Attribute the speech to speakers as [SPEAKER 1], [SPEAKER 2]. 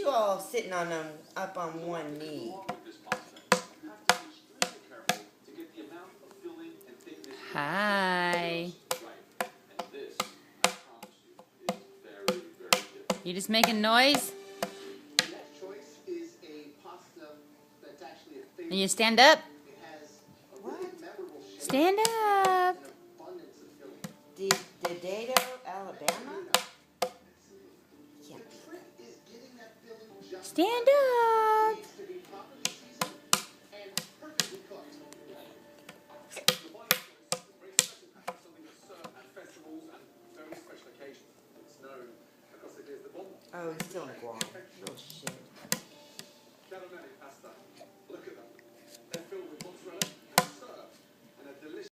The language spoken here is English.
[SPEAKER 1] you all sitting on them up on one knee?
[SPEAKER 2] Hi. You just making noise? And you stand up?
[SPEAKER 1] What?
[SPEAKER 2] Stand up.
[SPEAKER 1] Dededo, Alabama?
[SPEAKER 2] Stand up.